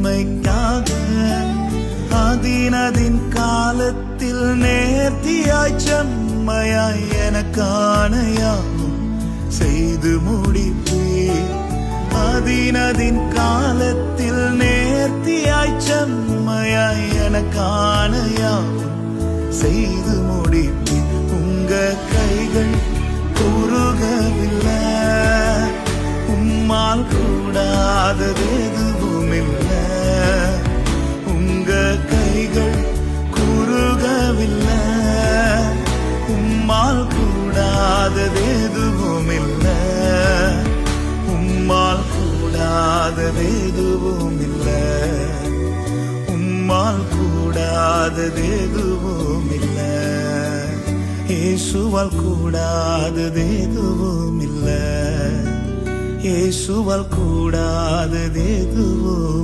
நன்மைக்காக அதினதின் காலத்தில் நேர்த்தியாய் செம்மையாய் எனக்கான யாவும் செய்து முடிப்பீர். அதினதின் காலத்தில் நேர்த்தியாய் செம்மையாய் எனக்கான யாவும் செய்து முடிப்பீர். உங்க கைகள் குறுகவில்லை, உம்மால் கூடாதது எதுவும் இல்லை. உங்க கைகள் குறுகவில்லை, உம்மால் கூடாதது எதுவும் இல்லை. உம்மால் கூடாதது எதுவும் இல்லை. உம்மால் கூடாதது எதுவும் இல்லை. இயேசுவால் கூடாதது எதுவும் இல்லை. இயேசுவால் கூடாதது எதுவும்